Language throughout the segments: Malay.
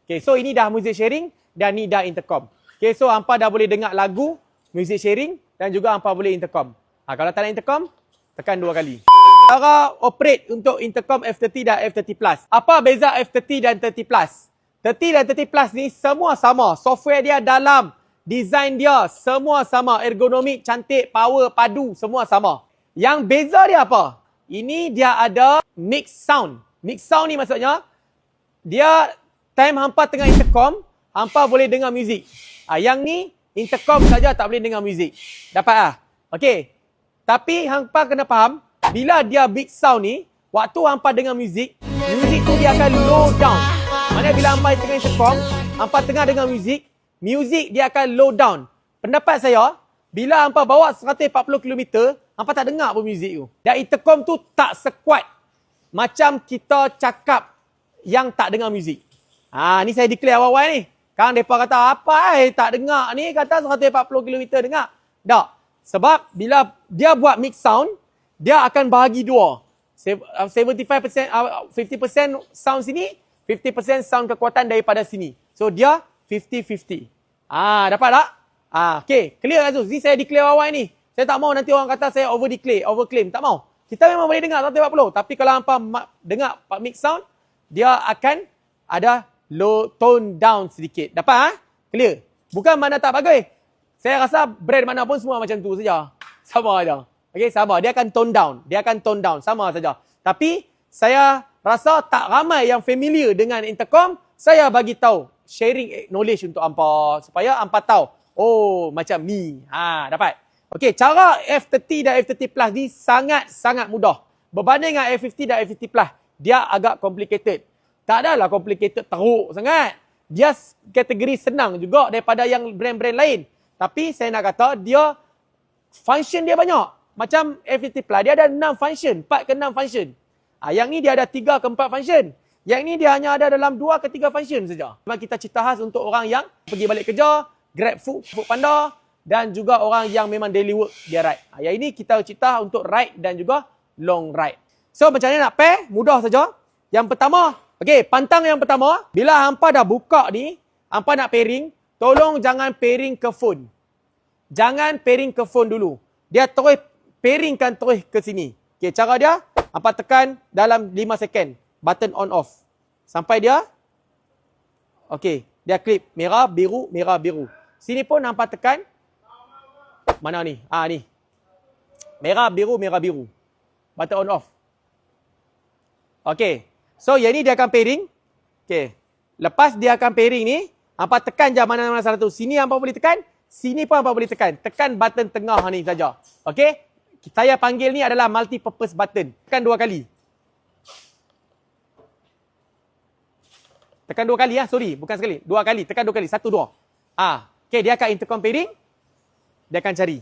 Okay, so ini dah music sharing dan ni dah intercom. Okay, so hampa dah boleh dengar lagu, music sharing dan juga hampa boleh intercom. Kalau tak nak intercom, tekan 2 kali. Cara operate untuk intercom F30 dan F30 Plus. Apa beza F30 dan 30 Plus? 30 dan 30 Plus ni semua sama. Software dia dalam, design dia semua sama. Ergonomik, cantik, power, padu, semua sama. Yang beza dia apa? Ini dia ada mix sound. Mix sound ni maksudnya, dia time hampa tengah intercom, hampa boleh dengar muzik. Yang ni, intercom saja tak boleh dengar muzik. Dapat lah? Okey. Tapi hampa kena faham, bila dia big sound ni, waktu hampa dengar muzik, muzik tu dia akan low down. Maksudnya bila hampa tengah intercom, hampa tengah dengar muzik, muzik dia akan low down. Pendapat saya, bila hampa bawa 140 km, hampa tak dengar pun muzik tu. Dan intercom tu tak sekuat macam kita cakap yang tak dengar muzik. Ni saya declare awal-awal ni. Kan mereka kata, apa tak dengar ni, kata 140 km dengar. Tak. Sebab bila dia buat mix sound, dia akan bahagi dua. 75%, 50% sound sini, 50% sound kekuatan daripada sini. So dia 50-50. Dapat tak? Okay, clear Aziz. Ni saya declare awal ni. Saya tak mau nanti orang kata saya overclaim. Tak mau. Kita memang boleh dengar 140. Tapi kalau hampa dengar mix sound, dia akan ada low tone down sedikit. Dapat Clear? Bukan mana tak bagus. Saya rasa brand mana pun semua macam tu saja. Sama aja. Okey, sama. Dia akan tone down. Sama saja. Tapi saya rasa tak ramai yang familiar dengan intercom. Saya bagi tahu sharing knowledge untuk hampa supaya hampa tahu. Oh, macam ni. Dapat. Okey, cara F30 dan F30 Plus ni sangat mudah. Berbanding dengan F50 dan F50 Plus, dia agak complicated. Tak adalah complicated teruk sangat. Dia kategori senang juga daripada yang brand-brand lain. Tapi saya nak kata dia function dia banyak. Macam F50 Plus dia ada 6 function, 4 ke 6 function. Yang ni dia ada 3 ke 4 function. Yang ni dia hanya ada dalam 2 ke 3 function saja. Memang kita cerita khas untuk orang yang pergi balik kerja, Grab Food Panda dan juga orang yang memang daily work dia ride. Yang ini kita cerita untuk ride dan juga long ride. So macam mana nak pair? Mudah saja. Yang pertama, pantang yang pertama, bila hampa dah buka ni, hampa nak pairing, tolong jangan pairing ke phone. Jangan pairing ke phone dulu. Dia terus pairingkan terus ke sini. Cara dia, hampa tekan dalam 5 second. Button on off. Sampai dia, dia klip merah, biru, merah, biru. Sini pun hampa tekan, mana ni? Ni. Merah, biru, merah, biru. Button on off. So, yang ni dia akan pairing. Lepas dia akan pairing ni, hampa tekan je mana-mana salah satu. Sini hampa boleh tekan, sini pun hampa boleh tekan. Tekan button tengah ni saja. Saya panggil ni adalah multi-purpose button. Tekan 2 kali. Tekan 2 kali sorry. Bukan sekali. 2 kali. Tekan 2 kali. 1, 2. Dia akan intercom pairing. Dia akan cari.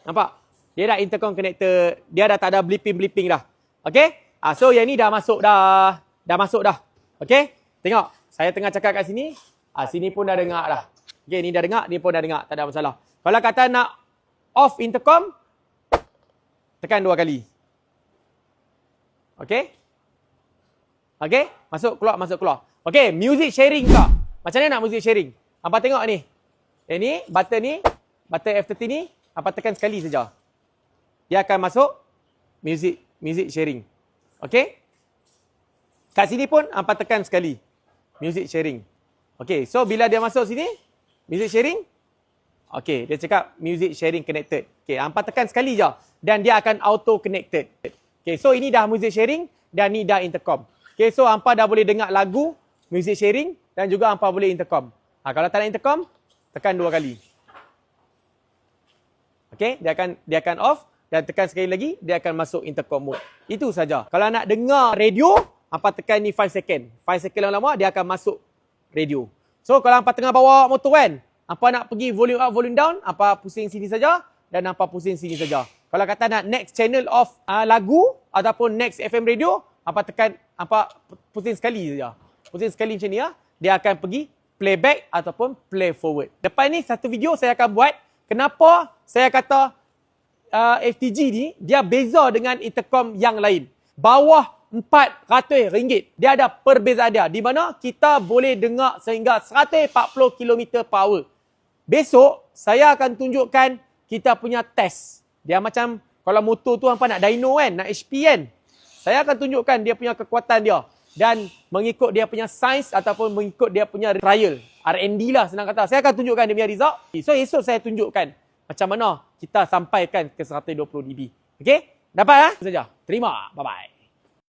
Nampak? Dia dah intercom connector. Dia dah tak ada blipping dah. So yang ni dah masuk dah. Tengok. Saya tengah cakap kat sini. Sini pun dah dengar dah. Ni dah dengar. Ni pun dah dengar. Tak ada masalah. Kalau kata nak off intercom, tekan 2 kali. Masuk keluar. Music sharing pula. Macam mana nak music sharing? Hampa tengok ni. Ni, button F30 ni, hampa tekan sekali saja. Dia akan masuk music sharing. Kat sini pun hampa tekan sekali. Music sharing. So bila dia masuk sini, music sharing. Dia cakap music sharing connected. Hampa tekan sekali je dan dia akan auto connected. So ini dah music sharing dan ni dah intercom. So hampa dah boleh dengar lagu, music sharing dan juga hampa boleh intercom. Kalau tak nak intercom, tekan 2 kali. Dia akan off dan tekan sekali lagi, dia akan masuk intercom mode. Itu saja. Kalau nak dengar radio, hampa tekan ni 5 second. 5 second lama dia akan masuk radio. So kalau hampa tengah bawa motor kan, hampa nak pergi volume up, volume down, hampa pusing sini saja dan hampa pusing sini saja. Kalau kata nak next channel of lagu ataupun next FM radio, hampa pusing sekali saja. Pusing sekali macam ni dia akan pergi playback ataupun play forward. Depan ni satu video saya akan buat kenapa saya kata FTG ni dia beza dengan intercom yang lain. bawah RM400. Dia ada perbezaan dia. Di mana kita boleh dengar sehingga 140 km per hour. Besok, saya akan tunjukkan kita punya test. Dia macam, kalau motor tu hampa nak dyno kan, nak HP kan. Saya akan tunjukkan dia punya kekuatan dia. Dan mengikut dia punya sains ataupun mengikut dia punya trial. R&D lah senang kata. Saya akan tunjukkan dia punya result. So, esok saya tunjukkan macam mana kita sampaikan ke 120 dB. Okey? Dapat? Itu saja. Terima. Bye-bye.